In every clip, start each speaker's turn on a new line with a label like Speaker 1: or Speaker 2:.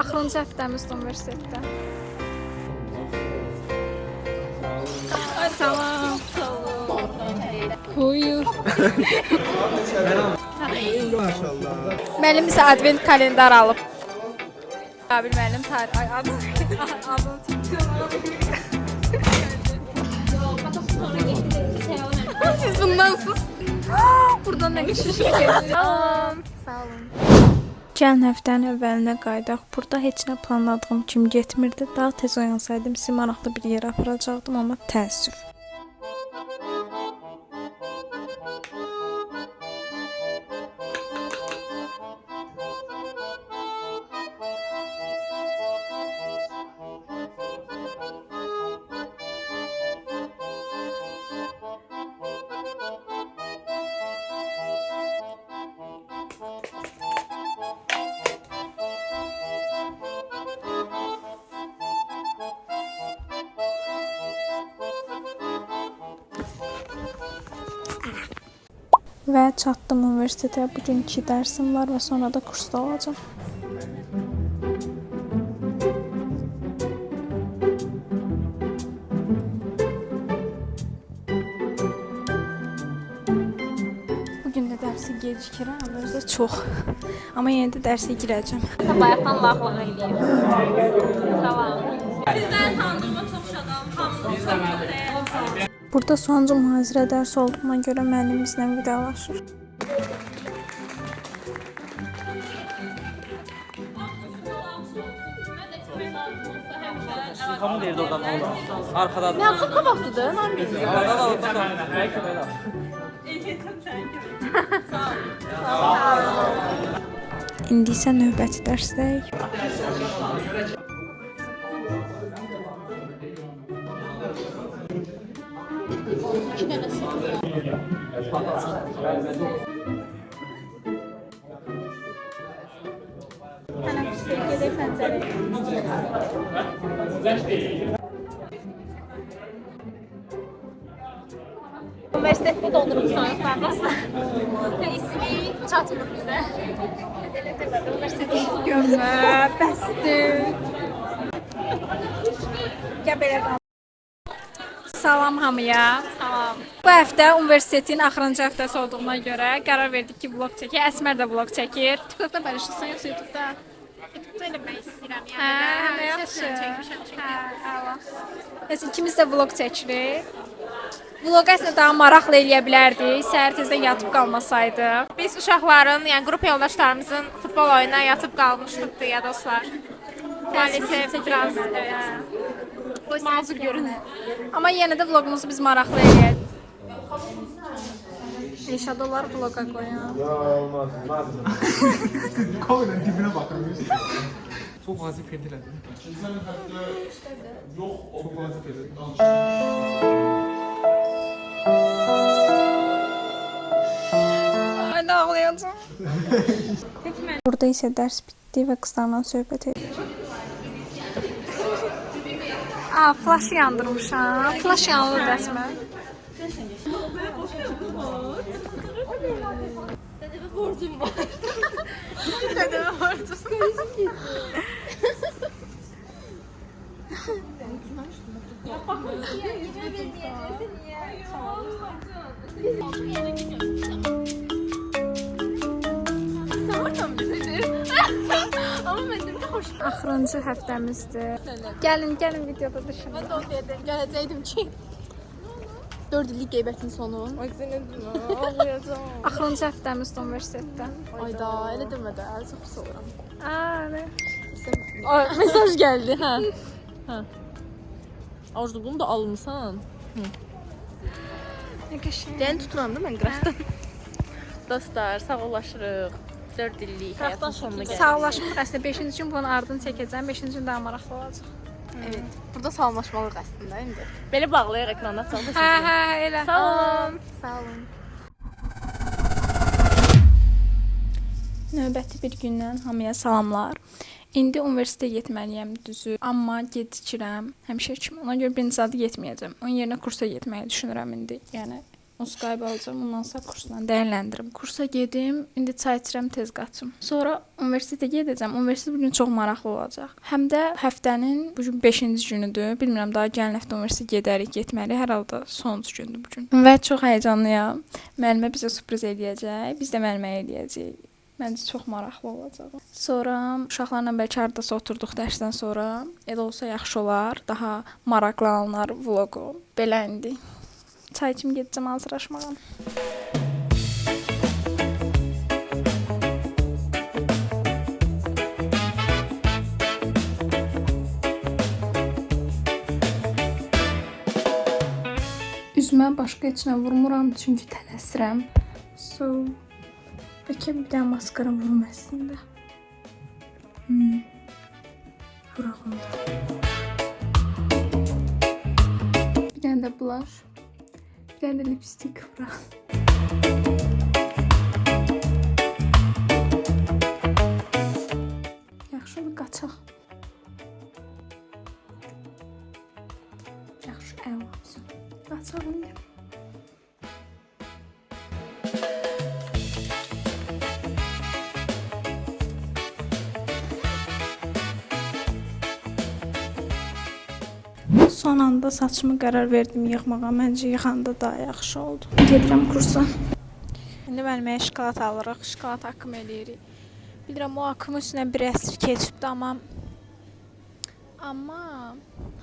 Speaker 1: Axırıncı həftəmizdə universitetdə. Salam. Huyu. Müəllim bizə advent kalendar alıb. Qabil müəllim tarix. Ay adını Siz bundansınız. Buradan nə qışışıq gəlir. Salam. Sağ olun. Gəlin həftənin əvvəlinə qaydaq. Burada heç nə planladığım kimi getmirdi. Daha tez oyansaydım sizi maraqlı bir yerə aparacaqdım, amma təəssüf. Və çatdım universitetə. Bugün 2 dərsim var və sonra da kursda olacağam. Bugün də dərsə gecikirəm, özü də çox. Amma yenə də dərsə girəcəm.
Speaker 2: Bayaqdan lağlıq eləyir. Salam. Sizdən tanıdığıma çox şadam. Hamınız çox dəyərlisiniz.
Speaker 1: Burada sonuncu mühazirə dərsi olduğuna görə müəllim bizlə vidalaşır.
Speaker 3: Hamı deyirdi oradan olur. Arxadadır.
Speaker 2: Yazıq qabaqdıdır, mən bilmirəm.
Speaker 3: Arxadadır.
Speaker 1: İndi isə növbəti dərsdəyik.
Speaker 2: Universitetdə doldurmuşsunuz, baxmasın. İsmi çatmır bizə. Universitetdə
Speaker 1: Görmə, bəsdir. Gəl belə qal. Salam hamıya.
Speaker 2: Salam.
Speaker 1: Bu həftə universitetin axırıncı həftəsi olduğuna görə qərar verdik ki, vlog çəkək. Əsmər də vlog çəkir. TikTokda paylaşırsan yoxsa YouTube'da?
Speaker 2: YouTube'da eləmək istəyirəm.
Speaker 1: Hə, nə yaxşı. Hə, Biz ikimiz də vlog çəkirik. Vlog əslində daha maraqlı eləyə bilərdik. Səhər tezdən yatıb qalmasaydıq.
Speaker 2: Biz uşaqların, yəni qrup yoldaşlarımızın futbol oyununa yatıb qalmışdıq deyə dostlar. Maalesef biraz mazur görünür.
Speaker 1: Amma yenə də vloqumuzu biz maraqlı eləyək. Eşadolar vloqa qoyan.
Speaker 4: Olmaz. Koyun dibine bakın. Çok fazla pentiledi. Çok fazla pentiledi.
Speaker 1: Ay, ağlayacağım. Burada isə dərs bitdi və qızlarla söhbət etdik. Flash yandırmışam. Flash yandı dəsmə.
Speaker 2: Dədəvə borcum var. Dədəvə borcum.
Speaker 1: Axırıncı həftəmizdir. Gəlin videoda düşün.
Speaker 2: Mən də onu dedim, gələcəkdim ki 4 illik qeybətin sonu. Ay ağlayacağam.
Speaker 1: Axırıncı həftəmizdə universitetdə.
Speaker 2: Ayda, elə demə də, çox pis oluram.
Speaker 1: Ne?
Speaker 2: Ay, mesaj gəldi, hə. Hə. Arzu, bunu da almısan.
Speaker 1: Nə qəşəng.
Speaker 2: Gəlin tuturam da mən qıraqdan. Dostlar, sağollaşırıq. 4 illik həyatın sonuna gəldik.
Speaker 1: Sağlaşmır əslində 5-ci gün bunun ardını çəkəcəm. 5-ci gün daha maraqlı olacaq.
Speaker 2: Evet. Burada sağollaşmalıyıq əslində indi. Belə bağlayaq ekranda çalış.
Speaker 1: Hə, elə.
Speaker 2: Sağ olun.
Speaker 1: Sağ olun. Növbəti bir gündən hamıya salamlar. İndi universitetə getməliyəm düzü, amma gecikirəm həmişə kimi. Ona görə birinci saatı getməyəcəm. Onun yerinə kursa getməyi düşünürəm indi. Yəni O Skype alacağım, ondan sonra kursla dəyərləndirim. Kursa gedim, indi çay içirəm, tez qaçım. Sonra universitetə gedəcəm. Universitet bu gün çox maraqlı olacaq. Həm də həftənin bu gün 5-ci günüdür. Bilmirəm, daha gələn həftə universitetə gedərik, getməliyik. Hər halda sonuncu gündür bu gün. Və çox həyəcanlıyam. Müəllimə bizə sürpriz eləyəcək. Biz də müəlliməyə eləyəcəyik. Məncə çox maraqlı olacaq. Sonra uşaqlarla bəlkə hardasa oturduq dərsdən sonra. Elə olsa yaxşı olar. Daha maraqlı alınar vloqu. Belə indi. Çay içim gedəcəm hazırlaşmağa. Üzümə başqa heç nə vurmuram çünki tələsirəm. Bəlkə bir dənə maskara vurum əslində. Vurağım da. Bir dənə də blush. Bir dənə də lipstik vuraq. Yaxşı olur, qaçaq. Yaxşı, əla. Qaçaq indi. Son anda saçımı qərar verdim yığmağa. Məncə yığanda daha yaxşı oldu. Gedirəm kursa. İndi müəlliməyə şokolad alırıq. Şokolad haqqım eləyirik. Bilirəm, o haqqımın üstünə bir əsr keçibdi, amma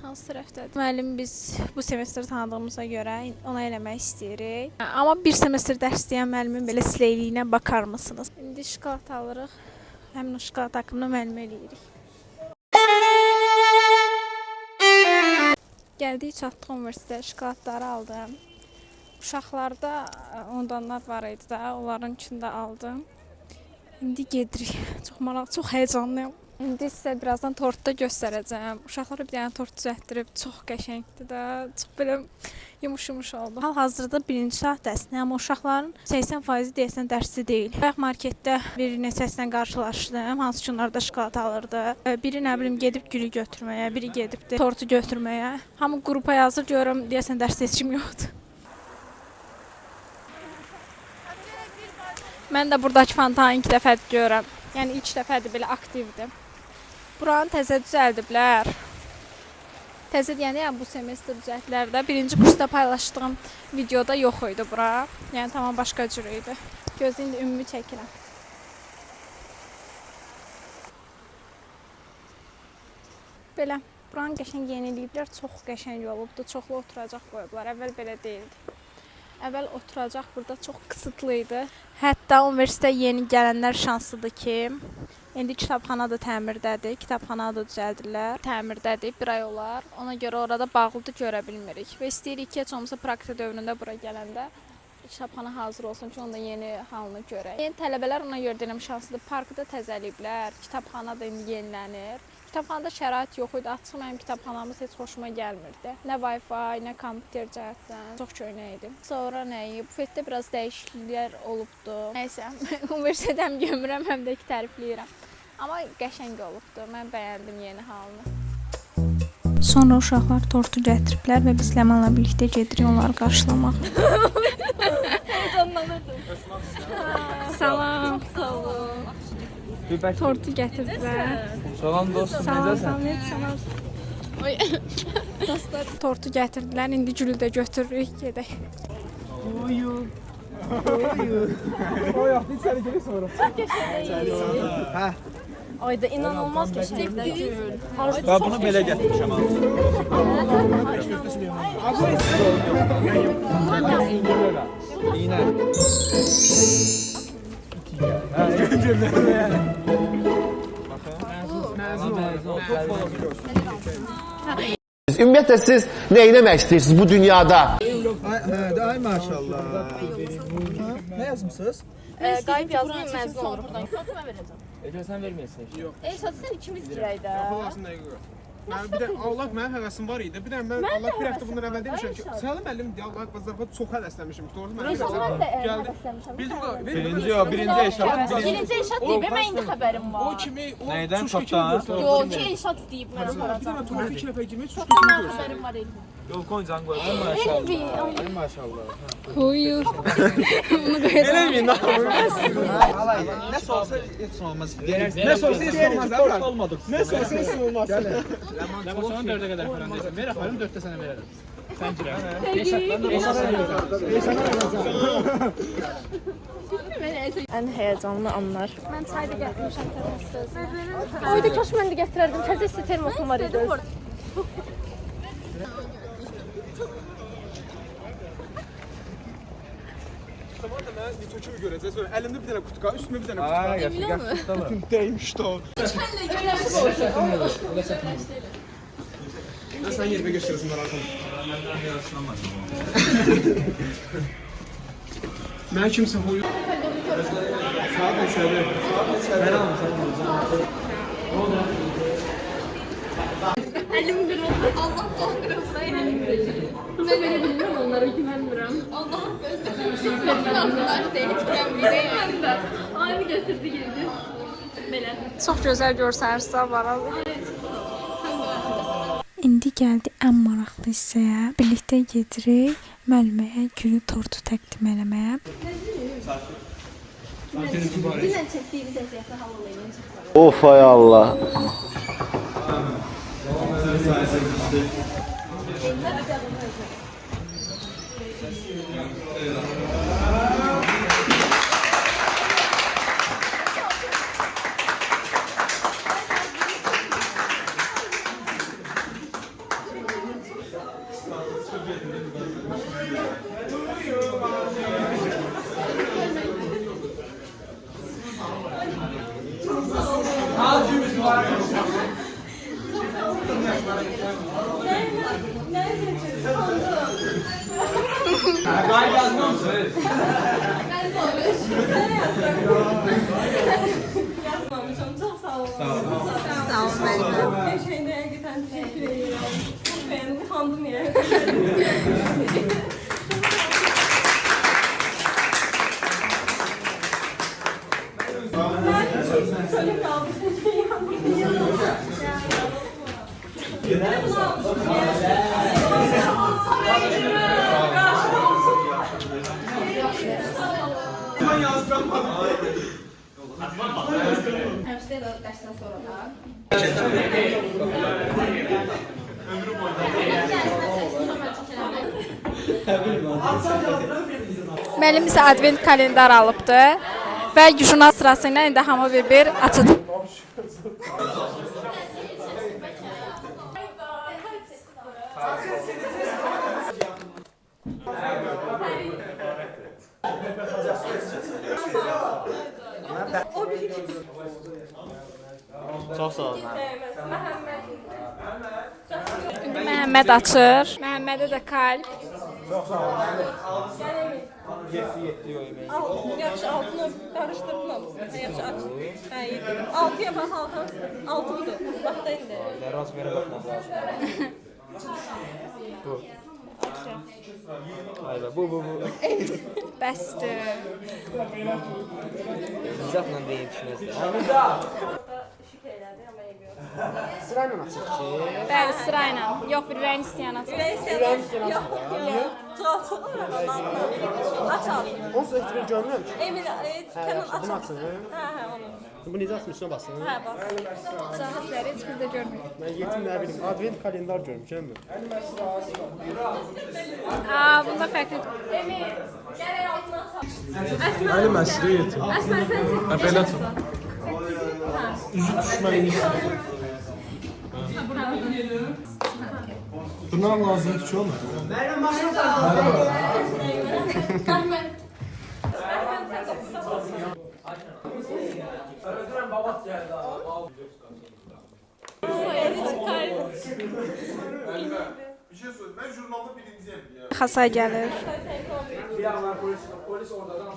Speaker 1: hansı tərəfdədir? Müəllim biz bu semestr tanıdığımıza görə ona eləmək istəyirik. Amma bir semestr dərs deyən müəllimin belə sileyliyinə bakar mısınız? İndi şokolad alırıq. Həmin o şokolad haqqımla müəllimə eləyirik. Gəldik, çatdıq universitetə, şokoladları aldım. Uşaqlarda ondanlar var idi da, onların içində aldım. İndi gedirik. Çox maraqlı, çox həyəcanlıyam. İndi sizə birazdan tortda göstərəcəm. Uşaqlara bir dənə tort düzəltdirib, çox qəşəngdir də, çox belə yumuş-yumuş oldu. Hal-hazırda birinci saat dərsinə, amma uşaqların 80% deyəsən dərsi deyil. Bayaq marketdə bir neçəsindən qarşılaşdım, hansı ki onlarda şokolad alırdı. Biri nə bilim gedib gülü götürməyə, biri gedibdi tortu götürməyə. Hamı qrupa yazır, görürəm deyəsən dərs seçim yoxdur. Mən də buradakı fontanı ilk dəfədir görürəm. Yəni ilk dəfədir belə aktivdir. Buranı təzə düzəldiblər. Təzə deyəndə yəni bu semestr düzəltdilər də. Birinci kursda paylaşdığım videoda yox idi bura. Yəni tamam başqa cür idi. Gözlə indi ümumi çəkirəm. Belə buranı qəşəng yeniləyiblər. Çox qəşəng olubdu. Çoxlu oturacaq qoyublar. Əvvəl belə deyildi. Əvvəl oturacaq burada çox qısıtlı idi. Hətta universitetə yeni gələnlər şanslıdır ki, indi kitabxana da təmirdədir, kitabxana da düzəldirlər. Təmirdədir, bir ay olar. Ona görə orada bağlıdır, görə bilmirik. Və istəyirik ki, heç olmasa praktika dövründə bura gələndə kitabxana hazır olsun ki, onda yeni halını görək. Yeni tələbələr ona görə deyirəm şanslıdır. Parkı da təzəliyiblər, kitabxana da indi yenilənir. Kitabxanada şərait yox idi. Açıq mənim kitabxanamız heç xoşuma gəlmirdi. Nə Wi-Fi, nə kompüter cəhətdən. Çox köhnə idi. Sonra nəyi? Bufetdə biraz dəyişikliklər olubdu. Nəysə, universitetə həm gömürəm, həm də ki tərifləyirəm. Amma qəşəng olubdu. Mən bəyəndim yeni halını. Sonra uşaqlar tortu gətiriblər və biz Ləmanla birlikdə gedirik onları qarşılamaq. Salam. Çox sağ olun. Tortu gətirdilər.
Speaker 3: Salam dostum,
Speaker 1: necəsən? Oy. Dostlar, tortu gətirdilər. İndi gülü də götürürük, gedək.
Speaker 4: Oy, hiç seni geri sonra.
Speaker 5: Çok qəşəng.
Speaker 4: Hə.
Speaker 5: Ayda inanılmaz qəşəngdir gül.
Speaker 3: Ben bunu belə gətirmişəm abi.
Speaker 4: İğne.
Speaker 6: Ümumiyyətlə siz nə etmək istəyirsiniz bu dünyada?
Speaker 4: Ay maşallah. Ne yazmışsınız?
Speaker 5: Qayıb yazdım, məzun olurum. Fatma verəcəm.
Speaker 3: Ece sen vermeyəsən.
Speaker 5: Saçı sən ikimiz girək də.
Speaker 4: Mən bir də Allah mənim həvəsim var idi. Bir də mən Allah bir həftə bundan əvvəl demişəm ki, Səlim müəllim deyə Allah bazarda çox həvəslənmişim. Doğru mən
Speaker 5: Həvəslənmişəm.
Speaker 3: Birinci eşat.
Speaker 5: Birinci eşat deyib, mən indi xəbərim var.
Speaker 4: o kimi o
Speaker 3: Nəydən
Speaker 4: suçki
Speaker 3: çatdan?
Speaker 4: kimi
Speaker 5: Yox, ki eşat deyib mənə
Speaker 4: Bir
Speaker 5: parada.
Speaker 4: dənə tuvalet iki nəfər girmək suçki
Speaker 5: Çoxdan
Speaker 4: kimi
Speaker 5: mənim
Speaker 4: görsün.
Speaker 5: xəbərim var idi.
Speaker 3: Yol koyacağım koy. Ay maşallah. Ay maşallah.
Speaker 1: Koyur.
Speaker 3: Elə mi? Nə olsa heç olmaz. Nə olsa heç olmaz. Olmadı.
Speaker 4: Nə sorsa heç olmaz.
Speaker 7: Ləmançonu 4-ə qədər falan deyirsən. Ver aparım 4-də sənə verərəm. Sən girər.
Speaker 5: Ən həyəcanlı anlar.
Speaker 1: Mən çayda gətirmişəm tərəfdə.
Speaker 5: Oyda kaş mən də gətirərdim. Təzə isə termosum var idi.
Speaker 4: Sabah da mən nitoçumu görəcək. Sonra əlimdə bir dənə kutuka, üstümdə bir dənə kutuka.
Speaker 3: Ay, yaxşı.
Speaker 4: Dəymiş də o. Mən sən yerimə göstərəsin maraqım. Mən kimsə huyu. Saat neçədir? Mən almışam.
Speaker 5: Əlim qırıldı. Allah qırıldı. Mən belə bilmirəm onlara güvənmirəm. Allah'ım gözlərim. Arkadaşlar deyil, heç güvənmirəm. Aynı gətirdi geldi. Belə.
Speaker 1: Çox gözəl görsənirsə var. İndi gəldi ən maraqlı hissəyə. Birlikdə gedirik müəlliməyə gülü tortu təqdim eləməyə.
Speaker 5: Dünən çəkdiyimiz əziyyətli havalayın.
Speaker 6: Of ay Allah.
Speaker 1: Müəllim isə advent kalendar alıbdı və jurnal sırası ilə indi hamı bir açıdı.
Speaker 3: Çox sağ ol.
Speaker 1: İndi Məhəmməd açır. Məhəmmədə də kalp.
Speaker 8: Yaxşı, altını qarışdırmam. Yaxşı, aç. Hə, yedi. Altıya bax, altı budur. Bax da indi.
Speaker 3: Rasmiyyə baxmaq lazım. Bu. Ayva, bu.
Speaker 1: Bəsdir.
Speaker 3: Zətlə deyin düşünəsən.
Speaker 4: Sırayla açıq ki.
Speaker 1: Bəli, sırayla. Yox, bir rəng istəyən açır.
Speaker 8: Çox aç al.
Speaker 4: Onsuz heç bir görmürəm ki.
Speaker 8: Emin, Kenan aç.
Speaker 4: Bunu açın.
Speaker 8: Hə, onu.
Speaker 4: Bu necə açın, üstünə basın.
Speaker 8: Hə, bax.
Speaker 1: Cahilləri heç bir də görmür.
Speaker 4: Mən yetim nə bilim, advent kalendar görmüşəm mən.
Speaker 1: Bunda fərqli.
Speaker 4: Əli məsələ yetim.
Speaker 8: Əsmər sən seç.
Speaker 4: Belə tut. Üzü düşməli. Bunlar lazımdır ki olur.
Speaker 9: Bir şey söyleyeyim. Ben jurnalda birinciyim ya.
Speaker 1: Xasay gəlir.
Speaker 7: Polis oradan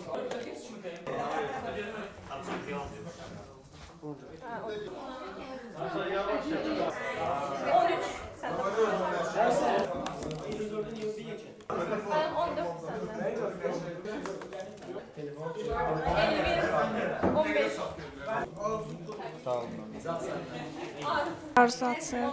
Speaker 3: Sağ olun.
Speaker 1: Arzu açır.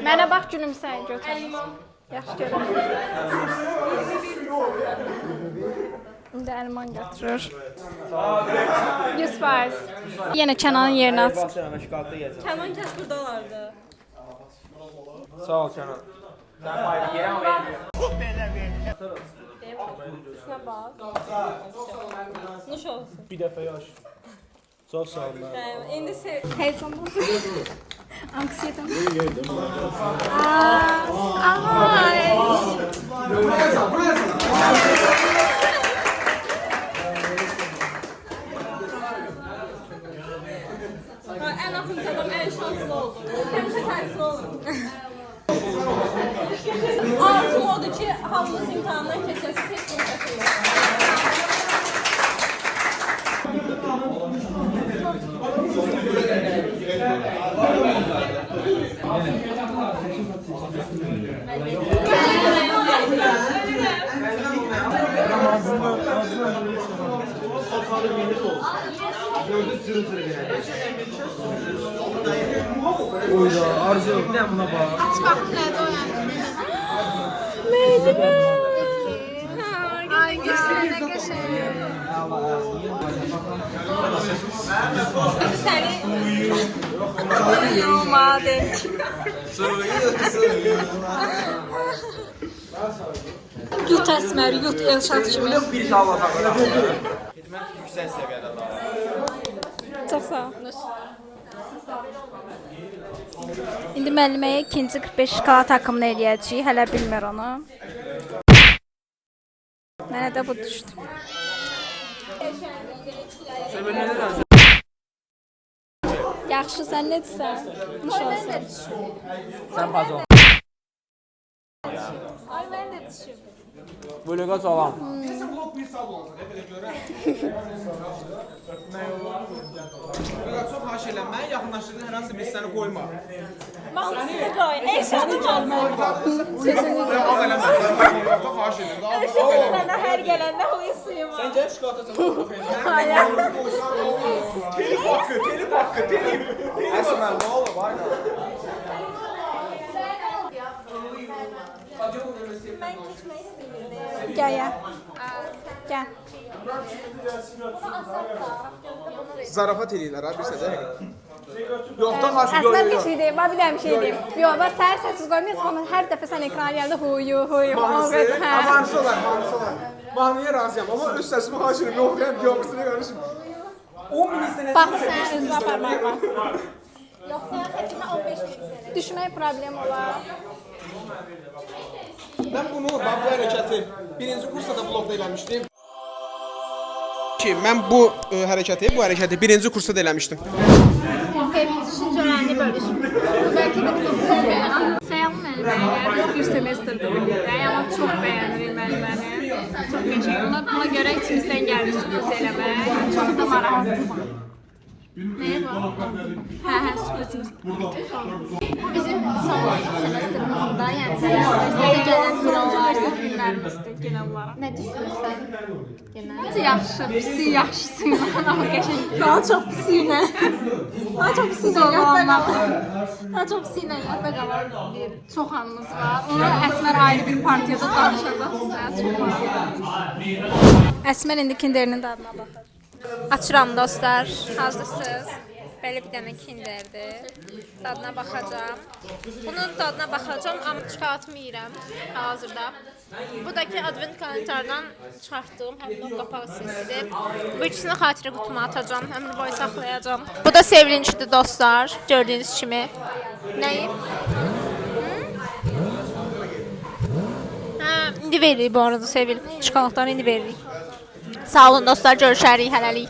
Speaker 1: Mənə bax gülümsəyin götür. Yaxşı görürəm. İndi Əlman gətirir. 100%. Yenə Kənanın yerinə aç.
Speaker 8: Kənan kəs buradalardı.
Speaker 3: Sağ ol Kenan. Sen bayrağı yere mi veriyorsun?
Speaker 8: Şuna bak. Nuş olsun.
Speaker 3: Bir defa yaş. Çok sağ ol.
Speaker 8: İndi sev.
Speaker 1: Heyecanlı. Anksiyetem.
Speaker 8: En akıllı adam en şanslı oldu. Həmişə tərsi oldu. Arzum odur ki, hamımız imtahandan keçəsiz heç bunu çəkinmir.
Speaker 3: Oyda Arzu bir de buna bak.
Speaker 1: Aç bax nədir o yəni. Ay, gözəl, nə qəşəng.
Speaker 8: Səni
Speaker 1: Yomadik. Yut Əsmər, yut Elşad kimi.
Speaker 3: Bir sağ ol. Hizmet yüksek seviyede daha.
Speaker 1: Çox sağ ol. İndi müəlliməyə ikinci 45 şokolad takımını eləyəcəyik. Hələ bilmir onu. Mənə də bu düşdü. Yaxşı, sən nə desən? Nuş olsun.
Speaker 3: Sen pazar.
Speaker 1: Ay, mən də düşüm.
Speaker 3: Vloga salam.
Speaker 4: Çox xahiş edirəm, mənə yaxınlaşdırdığın hər hansı bir səni qoyma.
Speaker 8: mahnısını qoy. Elşadı gəlməli.
Speaker 1: Sözünü
Speaker 4: Ağ eləmə. Çox xahiş edirəm.
Speaker 8: Elşadı hər gələndə huyusuyum.
Speaker 4: Sən gəl şokolata çox Telif haqqı, telif haqqı, telif. Əsmər, nə olub, aynen.
Speaker 8: Mən keçmək istəyirdim.
Speaker 1: gəl, gəl. Gəl.
Speaker 4: Zarafat eləyirlər ha, bir səcə. Yox da xahiş
Speaker 1: Əsmər bir
Speaker 4: edirəm.
Speaker 1: şey deyim, bir dənə bir şey deyim. Yox, bax səhər səssiz qoymayasın, amma hər dəfə sən ekrana gəldə huyu, huyu.
Speaker 4: Amansı olar, amansı olar. Mahnıya razıyam, amma öz səsimi xahiş edirəm. Yox, deyəm, yoxsuna qarışım. 10 min sənə
Speaker 1: Bax sən özünə aparmaq var.
Speaker 8: Yoxsa xətrimə 15 min sənə.
Speaker 1: Düşmək problem olar.
Speaker 4: Mən bunu, bax bu hərəkəti birinci kursda da blogda eləmişdim. Ki, mən bu hərəkəti birinci kursda da eləmişdim.
Speaker 1: Sevgili düşüncələrini bölüşün. Bəlkə də bizim çox bəyənir. Sayalım müəlliməyə, biz bir semestrdir birlikdə, amma çox bəyənirik müəlliməni. Çox qəşəng. Buna görə içimizdən gəlir sürpriz eləmək. Çox da maraqlıdır. Nəyə bax? Hə, sürprizimiz. Bizim son semestrimizdə, yəni üniversitədə gələn finallar günlərimizdir genel olaraq. Nə düşünürsən? Genel. Yaxşı, pisi yaxşısıyla, amma qəşəng. Daha çox pisiylə. Daha çox pisiylə yadda qalan. Daha çox pisiylə yadda qalan bir çox anımız var. Onu Əsmər ayrı bir partiyada danışacaqsa, çox maraqlıdır. Əsmər indi kinderinin dadına baxır.
Speaker 2: Açıram dostlar. Hazırsınız? Belə bir dənə kinderdir. Dadına baxacağam. Bunun dadına baxacağım, amma çıxartma yeyirəm hazırda. Bu da ki advent kalendardan çıxartdığım həmin o qapaq sesidir. Bu ikisini xatirə qutuma atacağam, ömür boyu saxlayacağım. Bu da sevincdir dostlar, gördüyünüz kimi. Nəyim? Hə, indi veririk bu arada sevil. Çikolatları indi veririk. Sağ olun dostlar, görüşərik hələlik.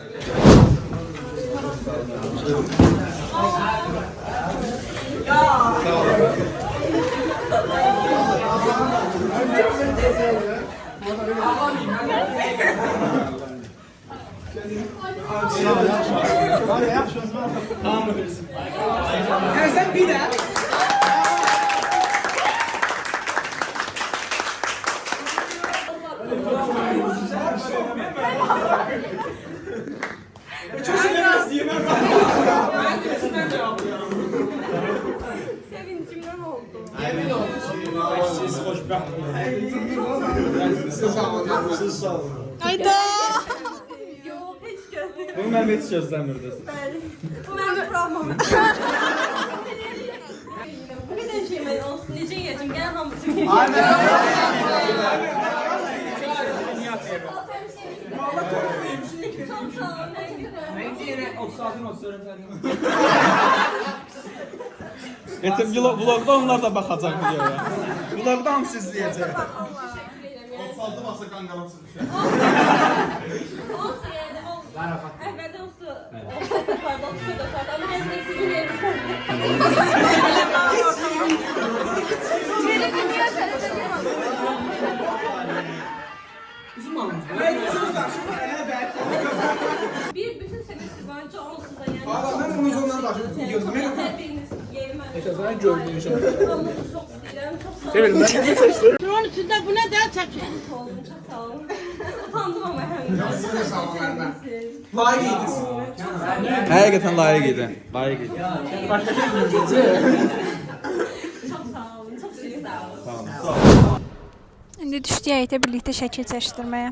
Speaker 4: Sən bir də
Speaker 5: Sevincimden oldu.
Speaker 1: Ayda.
Speaker 5: Yok hiç gözlerim.
Speaker 3: Bunu mən heç gözləmirdim.
Speaker 5: Bu benim travmam. Bu kadar şey ben olsun. Necə yiyəcəm? Gel hamısını yiyəcəm. Çok sağ ol.
Speaker 3: Yetim vlogda onlar da baxacaq videoya. Vlogda hamısı izləyəcək.
Speaker 9: Saldı masa qanqalansın düşər.
Speaker 5: Olsa yani olsun. Evvelden olsa. Pardon olsa da zaten. Ama ben de sizin yerinizde. Bir bütün semestr boyunca olsun da yani.
Speaker 4: Valla mən bunu zondan daşıdım. Gözüm
Speaker 5: Her biriniz yerime.
Speaker 7: Yaşasana gördüğün şey.
Speaker 5: Çok istəyirəm. Çok sağ olun.
Speaker 8: Bunun içinde bu ne der çekin.
Speaker 5: Çok sağ olun. Çok sağ olun. Utandım ama hem.
Speaker 4: Siz də sağ olun Ərmən. Layiq idiniz.
Speaker 3: Həqiqətən layiq idi. Layiq idi.
Speaker 5: Çok sağ olun. Çok sağ olun.
Speaker 1: İndi düşdük həyətə birlikdə şəkil çəkdirməyə.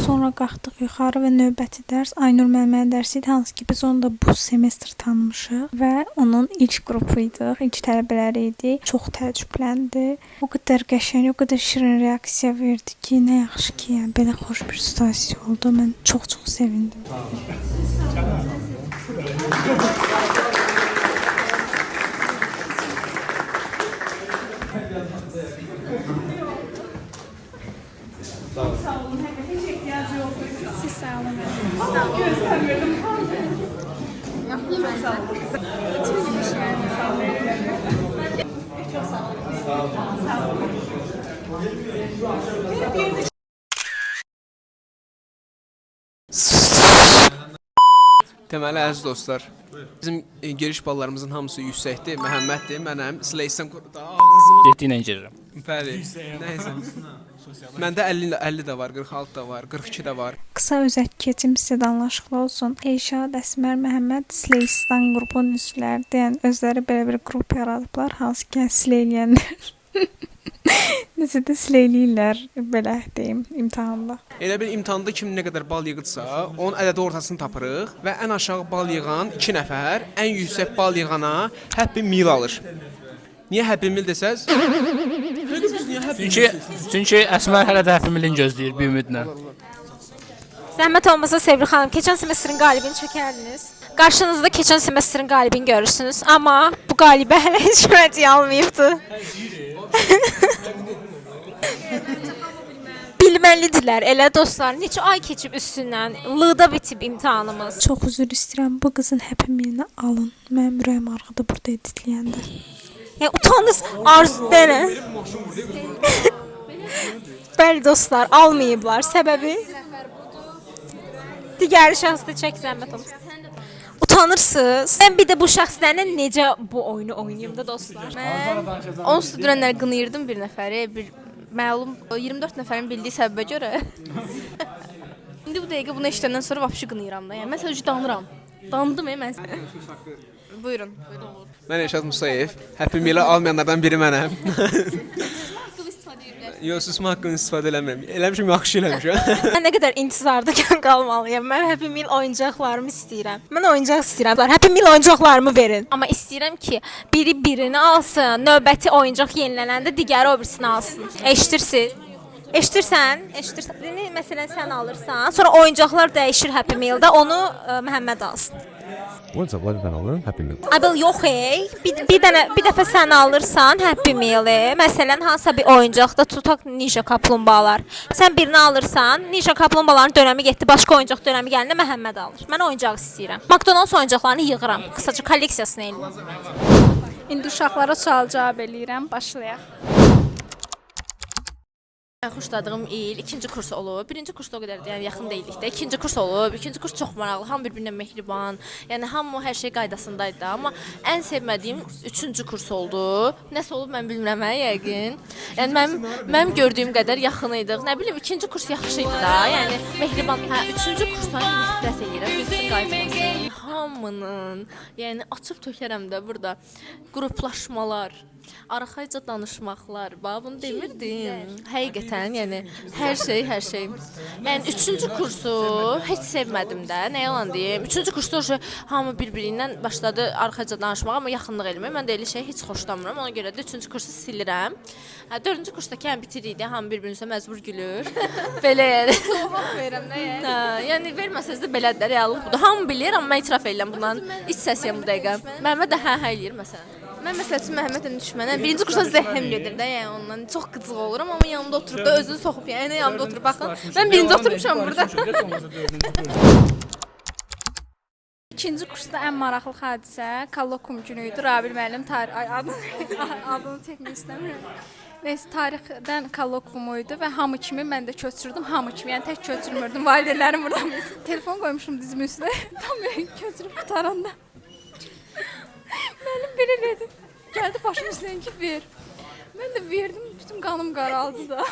Speaker 1: Sonra qalxdıq yuxarı və növbəti dərs Aynur müəllimənin dərsi idi, hansı ki biz onu da bu semestr tanımışıq və onun ilk qrupu idik, ilk tələbələri idi. Çox təəccübləndi. O qədər qəşəng, o qədər şirin reaksiya verdi ki, nə yaxşı ki, yəni belə xoş bir situasiya oldu. Mən çox sevindim. Siz sağ olun.
Speaker 4: Deməli, əziz dostlar, bizim giriş ballarımızın hamısı yüksəkdir. Məhəmməddir, mənəm, Sleysən ağzımı...
Speaker 7: Yetiylə girirəm.
Speaker 4: Bəli, nəysə. Məndə 50 də var, 46 da var, 42 də var.
Speaker 1: Qısa özət keçim sizə danışıqlı olsun. Elşad, Əsmər, Məhəmməd Sleystan qrupunun üzvləridir. Yəni özləri belə bir qrup yaradıblar, hansı ki, Sleyləyənlər. Necə də Sleyləyirlər, belə deyim, imtahanda.
Speaker 4: Elə bir imtahanda kim nə qədər bal yığıdsa, onun ədədi ortasını tapırıq və ən aşağı bal yığan 2 nəfər, ən yüksək bal yığana Happy Meal alır. Niyə Happy Meal desəz?
Speaker 7: Çünki Əsmər hələ də Happy Meal-in gözləyir bir ümidlə.
Speaker 2: Zəhmət olmasa Sevri xanım, keçən semestrin qalibini çəkərdiniz. Qarşınızda keçən semestrin qalibini görürsünüz, amma bu qalibə hələ heç kim hədiyyə almayıbdı. Bilməlidirlər, elə dostlar, neçə ay keçib üstündən, lıqda bitib imtahanımız.
Speaker 1: Çox üzr istəyirəm, bu qızın Happy Meal-ini alın. Mənim ürəyim arxada burada editləyəndə.
Speaker 2: Yəni utanız, arzu denə. Bəli dostlar, almayıblar. Səbəbi? Digər şəxsdə çək zəhmət olsun. Utanırsınız. Mən bir də bu şəxslərlə necə bu oyunu oynayım da dostlar.
Speaker 5: Mən 10 studentlər qınayırdım bir nəfəri, bir məlum 24 nəfərin bildiyi səbəbə görə. İndi bu dəqiqə bunu eşidəndən sonra vəbşi qınayıram da. Yəni mən sadəcə danıram. Dandım mən. Buyurun, böyle olur.
Speaker 4: Mən Elşad Musayev, Happy Meal-i almayanlardan biri mənəm. Yox, susma haqqını istifadə eləmirəm. Eləmişim, yaxşı eləmişim.
Speaker 2: Mən nə qədər intizarda qalmalıyam. Mən Happy Meal oyuncaqlarımı istəyirəm. Mən oyuncaq istəyirəm. Happy Meal oyuncaqlarımı verin. Amma istəyirəm ki, biri birini alsın, növbəti oyuncaq yenilənəndə digəri o birisini alsın. Eşidirsiz? Eşidirsən? Eşidirsən. Məsələn sən alırsan, sonra oyuncaqlar dəyişir Happy Meal-da, onu Məhəmməd alsın.
Speaker 10: Once I've let that alone, Happy Meal.
Speaker 2: Abel yox ey. Bir dəfə sən alırsan Happy Meal-i. Məsələn, hansısa bir oyuncaqda tutaq Ninja kaplumbağalar. Sən birini alırsan, Ninja kaplumbağaların dönəmi getdi, başqa oyuncaq dönəmi gəldi, Məhəmməd alır. Mən oyuncaq istəyirəm. McDonald's oyuncaqlarını yığıram. Qısaca kolleksiyasını eləyirəm.
Speaker 1: İndi uşaqlara sual cavab eləyirəm. Başlayaq.
Speaker 5: Ən xoşladığım il ikinci kurs olub. Birinci kursda o qədər də yəni yaxın deyildik də. İkinci kurs olub. İkinci kurs çox maraqlı, hamı bir-birinə mehriban. Yəni hamı hər şey qaydasındaydı, amma ən sevmədiyim üçüncü kurs oldu. Nəsə olub mən bilmirəm yəqin. Yəni mənim gördüyüm qədər yaxın idik. Nə bilim ikinci kurs yaxşı idi da. Yəni mehriban. Hə, üçüncü kursdan nifrət edirəm. Bilsin qayıtmasın. Hamının, yəni açıb tökərəm də burada qruplaşmalar, arxayca danışmaqlar. Bax bunu demirdim. Həqiqətən, yəni hər şey. Yəni üçüncü kursu heç sevmədim də. Nə yalan deyim. Üçüncü kursda hamı bir-birindən başladı arxayca danışmağa, amma yaxınlıq eləməyə. Mən də elə şey heç xoşlamıram. Ona görə də üçüncü kursu silirəm. Hə, dördüncü kursdakı bitirikdi. Hamı bir-birinizə məcbur gülür. Belə yəni. Vaxt verirəm nə yəni? Hə, yəni verməsəz də belədir, reallıq budur. Hamı bilir, amma mən etiraf edirəm bundan. İç səsiyəm bu dəqiqə. Məhəmməd də hə eləyir məsələn.
Speaker 11: Mən məsəl üçün Məhəmmədlə düşmənəm. Birinci kursa zəhləm gedir də, yəni ondan çox qıcıq olurum, amma yanımda oturub da özünü soxub, yəni yanımda oturub baxın. Mən birinci oturmuşam burada.
Speaker 1: İkinci kursda ən maraqlı hadisə kolloquium günü idi. Rabil müəllim adını çəkmək istəmirəm. Nəysə, tarixdən kolloquium idi və hamı kimi mən də köçürdüm. Hamı kimi, yəni tək köçürmürdüm. Valideynlərim burada. Telefon qoymuşum dizimin üstünə. Tam köçürüb qutaranda. Müəllim belə dedi. Gəldi başımın üstünə ki, ver. Mən də verdim, bütün qanım qaraldı da.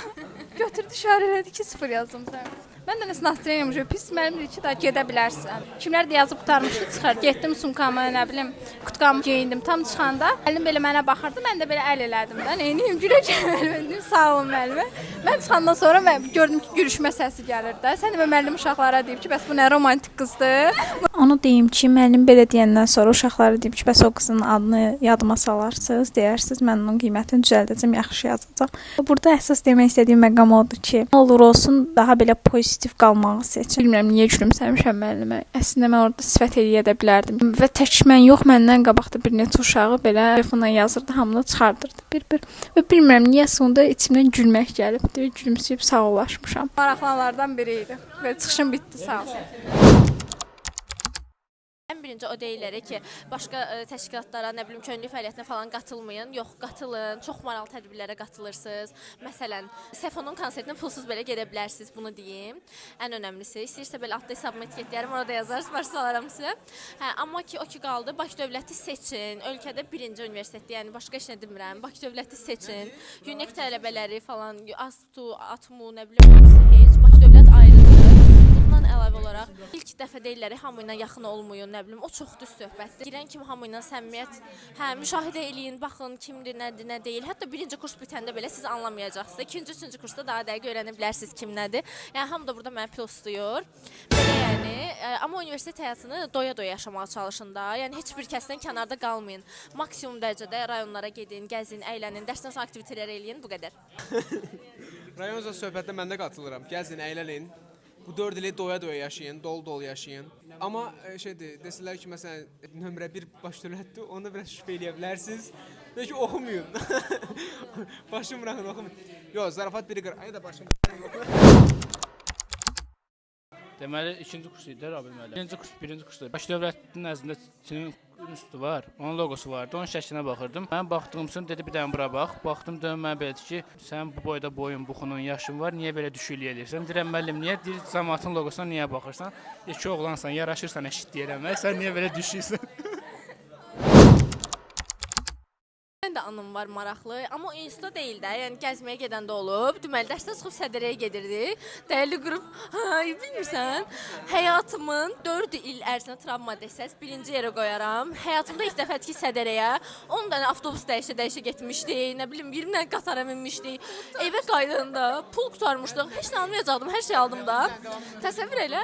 Speaker 1: Götürdü, işarə elədi ki, 0 yazdım sən. Mən də nəsə настроением pis, müəllim dedi ki, da gedə bilərsən. Kimlər də yazıb qutarmışdı, çıxar. Getdim sumkamı, nə bilim, kutkamı geyindim. Tam çıxanda müəllim belə mənə baxırdı, mən də belə əl elədim də. Neyniyim, güləcəm müəllimə, sağ olun müəllimə. Mən çıxandan sonra gördüm ki, gülüşmə səsi gəlir də. Sən də müəllim uşaqlara deyib ki, bəs bu nə romantik qızdır. Onu deyim ki, müəllim belə deyəndən sonra uşaqlara deyib ki, bəs o qızın adını yadıma salarsınız, deyərsiniz, mən onun qiymətini düzəldəcəm, yaxşı yazacağam. Burada əsas demək istədiyim məqam odur ki, nə olur olsun daha belə pozitiv qalmağı seçin. Bilmirəm niyə gülümsəmişəm müəllimə. Əslində mən orada sifət eləyə də bilərdim. Və tək mən yox, məndən qabaqda bir neçə uşağı belə telefonla yazırdı, hamını çıxardırdı bir-bir. Və bilmirəm niyə sonda içimdən gülmək gəlibdi. Gülümsəyib sağollaşmışam. Maraqlananlardan biri idi və çıxışım bitdi, sağ ol.
Speaker 5: Ən birinci o deyirlər ki, başqa təşkilatlara, nə bilim, könüllü fəaliyyətinə falan qatılmayın. Yox, qatılın. Çox maraqlı tədbirlərə qatılırsınız. Məsələn, Səfonun konsertinə pulsuz belə gedə bilərsiniz, bunu deyim. Ən önəmlisi, istəyirsə belə adlı hesabıma etiketləyərəm, orada yazarsınız, baş salaram sizə. Hə, amma ki, o ki qaldı, Bakı Dövləti seçin. Ölkədə birinci universitetdir, yəni başqa heç nə demirəm. Bakı Dövləti seçin. UNEK tələbələri falan, ASTU, ATMU, nə bilim, hamısı heç. Bakı Dövlət ayrıdır. Bundan əlavə olaraq ilk dəfə deyirlər hamı ilə yaxın olmayın, nə bilim, o çox düz söhbətdir. Girən kimi hamı ilə səmimiyyət, müşahidə eləyin, baxın kimdir, nədir, nə deyil. Hətta birinci kurs bitəndə belə siz anlamayacaqsınız. İkinci, üçüncü kursda daha dəqiq öyrənə bilərsiniz kim nədir. Yəni hamı da burada mənə pilotlayır. Belə yəni, amma universitet həyatını doya-doya yaşamağa çalışın da. Yəni heç bir kəsdən kənarda qalmayın. Maksimum dərəcədə rayonlara gedin, gəzin, əylənin, dərsdən sonra aktivitetlər eləyin, bu qədər.
Speaker 4: Rayon üzrə söhbətdə mən də qatılıram. Gəzin, əylənin. Bu 4 ili doya-doya yaşayın, dolu-dolu yaşayın. Amma desələr ki, məsələn, nömrə 1 baş dövlətdir, onda biraz şübhə eləyə bilərsiniz. Deyir ki, oxumayın. Başım bırakın, oxumayın. Yox, zarafat biri qır. Ay da başım bırakın.
Speaker 7: Deməli, ikinci kurs idi, Rabil müəllim. Birinci kursda. Baş dövlətin nəzdində Çinin üstü var, onun logosu vardı, onun şəklinə baxırdım. Mən baxdığım üçün dedi, bir dənə bura bax. Baxdım, dönüm mənə belə ki, sən bu boyda boyun, buxunun, yaşın var, niyə belə düşülü eləyirsən? Deyirəm, müəllim, niyə? Deyir, cəmaatın logosuna niyə baxırsan? İki oğlansan, yaraşırsan, eşit deyirəm, sən niyə belə düşürsən?
Speaker 5: Mən də anım var maraqlı, amma institutda deyil də, yəni gəzməyə gedəndə olub. Deməli, dərsdən çıxıb Sədərəyə gedirdi. Dəyərli qrup, bilmirsən, həyatımın 4 il ərzində travma desəz, birinci yerə qoyaram. Həyatımda ilk dəfə ki Sədərəyə 10 dənə avtobus dəyişə getmişdik, nə bilim 20 dənə qatara minmişdik. Evə qaydanda pul qutarmışdıq, heç nə almayacaqdım, hər şey aldım da. Təsəvvür elə.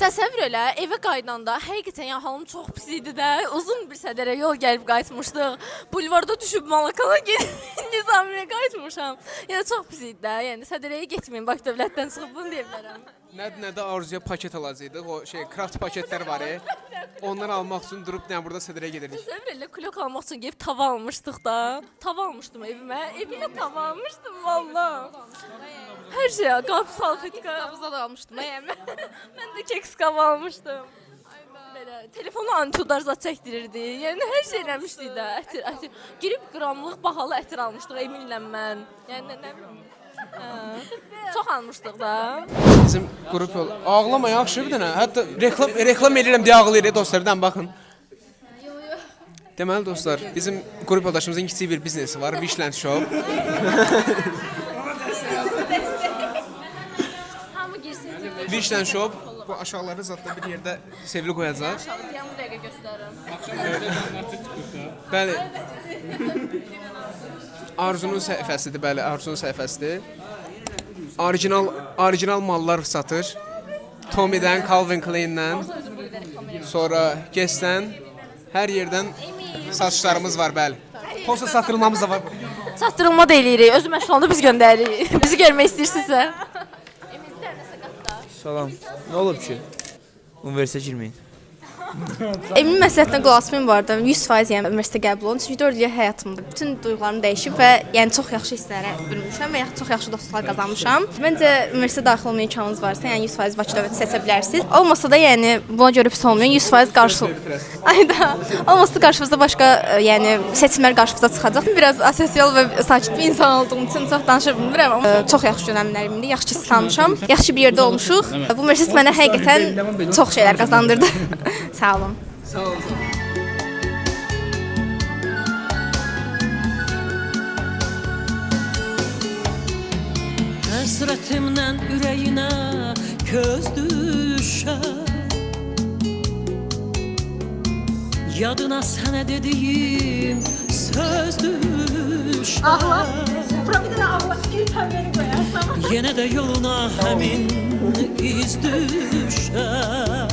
Speaker 5: Təsəvvür elə, evə qaydanda həqiqətən halım çox pis idi də. Uzun bir Sədərə yol gəlib qayıtmışdıq. qayıtmışıq. Bulvarda düşüb Malakana gedib Nizamiyə qayıtmışam. Yəni çox pis idi də. Yəni Sədrəyə getməyin, baş dövlətdən çıxıb bunu deyə bilərəm.
Speaker 4: Nədə arzuya paket alacaqdıq. O şey kraft paketlər var. Onları almaq üçün durub burada Sədrəyə gedirdik.
Speaker 5: Səbrəllə kulok almaq üçün gəlib tava almışdıq da. Tava almışdım evimə. Evimə tava almışdım valla. Hər şey, qab salfetka.
Speaker 11: Qabıza da almışdım.
Speaker 5: Mən də keks qab almışdım. Belə telefonu antudar zat çəkdirirdi. Yəni hər şey eləmişdik də. Ətir. Girib qramlıq bahalı ətir almışdıq Eminlə mən. Yəni nə bilim. Çox almışdıq da.
Speaker 4: Bizim qrup yol. Ağlama yaxşı bir dənə. Hətta reklam edirəm deyə ağlayır dostlardan baxın. Deməli dostlar, bizim qrup yoldaşımızın kiçik bir biznesi var, Wishland Shop.
Speaker 5: Hamı girsin.
Speaker 4: Wishland Shop bu aşağıları zətdə bir yerdə sevili qoyacaq.
Speaker 5: Aşağıya bu dəqiqə göstərirəm.
Speaker 4: Bəli. Arzunun səhifəsidir, bəli, Arzunun səhifəsidir. Orijinal mallar satır. Tommy'dən, Calvin Klein'dən, sonra Guess'dən, hər yerdən satışlarımız var, bəli. Posta satılmamız da var.
Speaker 5: Çatdırılma da eləyirik. Özü məşğulanda biz göndəririk. Bizi görmək istəyirsinizsə.
Speaker 12: Salam. Nə olub ki? Universitetə girməyin.
Speaker 11: Emin məsləhətinə qulaq asmayım bu arada. 100% yəni universitetə qəbul olun. Çünki 4 il həyatımda bütün duyğularım dəyişib və yəni çox yaxşı hisslərə bürünmüşəm və çox yaxşı dostlar qazanmışam. Məncə universitetə daxil olma imkanınız varsa, yəni 100% Bakı dövləti seçə bilərsiniz. Olmasa da yəni buna görə pis olmayın. 100% qarşı. Ayda. Olmasa da qarşınızda başqa yəni seçimlər qarşınıza çıxacaq. Biraz asosial və sakit bir insan olduğum üçün çox danışa bilmirəm amma çox yaxşı dönəmlərimdir. Yaxşı ki tanışam. Yaxşı bir yerdə olmuşuq. Bu universitet mənə həqiqətən çox şeylər qazandırdı. Sağ olun.
Speaker 4: Sağ olun.
Speaker 8: Həsrətimdən ürəyinə köz düşər. Yadına sənə dediyim söz düşər.
Speaker 5: Ağla. Bura bir dənə ağla. Bir pəmbəni qoyarsan.
Speaker 8: Yenə də yoluna həmin iz düşər.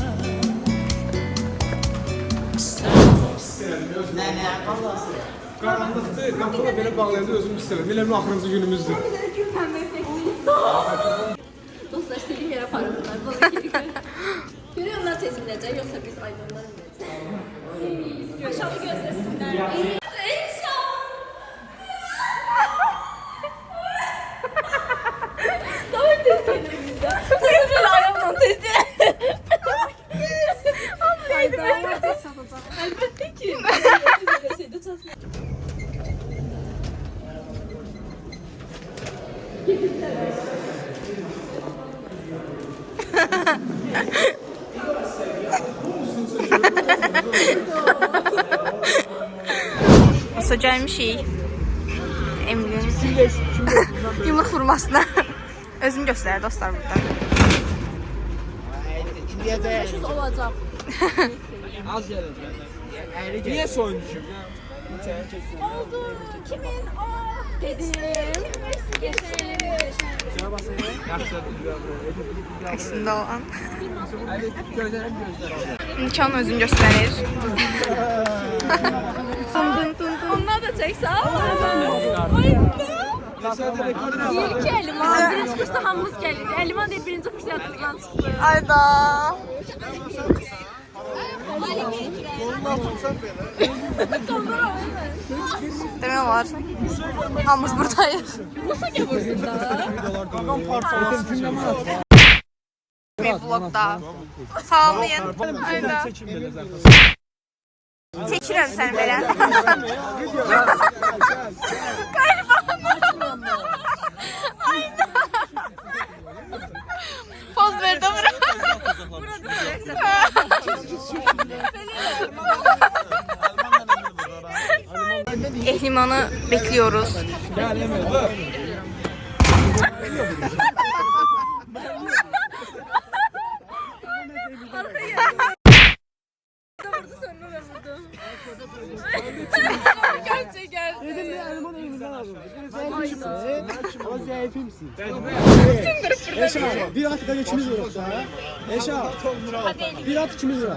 Speaker 4: Qaranlıqdır, qapıla belə bağlayanda özüm istəyirəm. Eləmi axırıncı günümüzdür.
Speaker 5: Dostlar istədiyim yerə aparırlar. Görüyor onlar tez biləcək, yoxsa biz aydınlar biləcək. Yaşalı gözləsinlər. Daha tez gelir bizdə. Tez böyle ayağımla tez gelir. Əlbəttə ki.
Speaker 11: Sonra gəlmişik Emil'in yumruq vurmasına. Özünü göstərir dostlar burada.
Speaker 5: Məşhur olacaq.
Speaker 12: Az gələcək. Niyə soyunmuşum?
Speaker 5: Oldu. Kimin? Dedim.
Speaker 11: Əksində olan. Nikahın özünü göstərir.
Speaker 5: Onlar da çək, sağ olun. İlk Əliman, birinci kursda hamımız gəlirdi. Əliman deyil, birinci kurs yadımızdan çıxdı.
Speaker 11: Ayda. Demək olar. Hamımız buradayıq.
Speaker 5: Musa gəbursun da.
Speaker 11: Vlogda. Salamlayın. Ayda. Çəkirəm səni belə. Ayda. Poz verdi bura. Ehliman'ı bekliyoruz.
Speaker 5: Gerçekten.
Speaker 3: Bir at da ikimiz vuruq da. Eşa. Bir at ikimiz vuruq.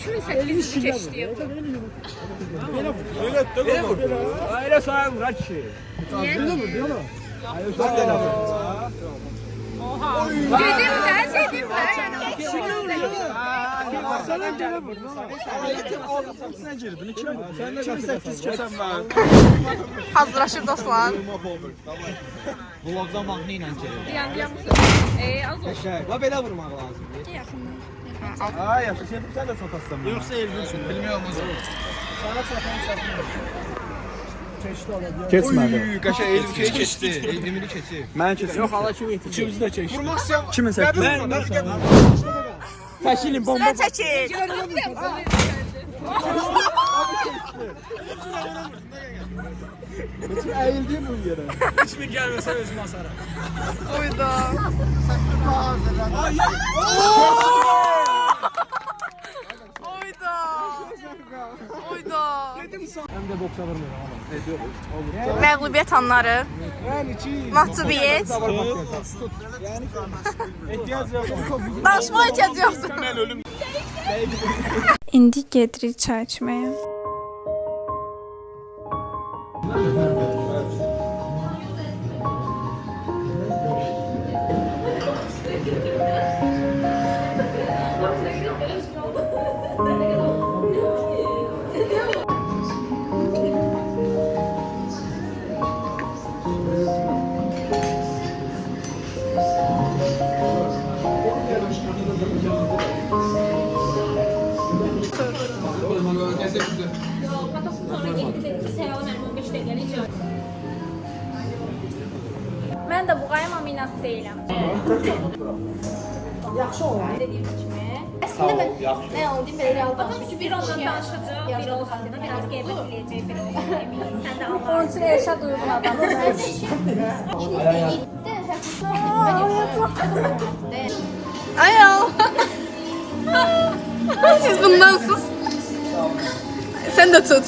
Speaker 2: Kimin 800 keçdi bu?
Speaker 3: Ailə sayın vura kişi. Belə vur, belə. Hadi elə vur.
Speaker 2: Dedim də.
Speaker 3: Sana belə vur. Sən girdin, 2008 keçən var.
Speaker 11: Hazırlaşır dostlar.
Speaker 3: Vlogdan mahnı ilə gelir.
Speaker 2: Diyan az olsun.
Speaker 3: Va belə vurmaq lazımdır. Ay, yaxşı, sən də satasın. Yoxsa elgürsən, bilmirəm o zaman. Sana çatan. Keçmədi. Qaşa elmi keçdi. Elmini keçir. Mən keçdim. Yox, hala kimi yetişdi. İkimiz də keçdik. Vurmaq istəyəm. Kimin səkiz? Mən. Təşilin bomba.
Speaker 11: Sıra çəkil.
Speaker 3: Bütün əyildim bu yerə. Heç mi gəlməsə özüm asarım.
Speaker 11: Oyda. Oyda.
Speaker 3: Həm də boksa vurmuram.
Speaker 11: Məğlubiyyət anları. Mahcubiyyət.
Speaker 3: Yəni ehtiyac yoxdur.
Speaker 11: Danışmağa ehtiyac yoxdur.
Speaker 3: Mən ölüm.
Speaker 1: İndi gedirik çay içməyə.
Speaker 2: Mən də buğayım aminat deyiləm.
Speaker 8: Yaxşı olar.
Speaker 2: Dediyim kimi.
Speaker 11: Əslində mən nə oldu belə real danışmışam.
Speaker 2: Bir ondan danışacaq, bir o haqqında biraz qeybət eləyəcək, bir o eminim. Sən də Allah.
Speaker 1: Onun üçün Elşad uyğun adamdır.
Speaker 11: Ay Allah. Siz bundansız. Sen de tut.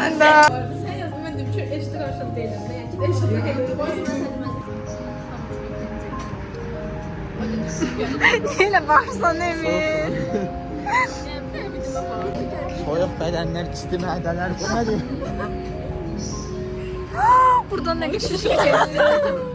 Speaker 11: Anda.
Speaker 5: Sen yazdın ben de bir şey eşitlik aşağı değilim. Yani eşitlik değilim.
Speaker 11: Neyle baksan Emin.
Speaker 3: Soyuq bədənlər, isti mədələr, bu nədir?
Speaker 1: Buradan nə şişir gəlir.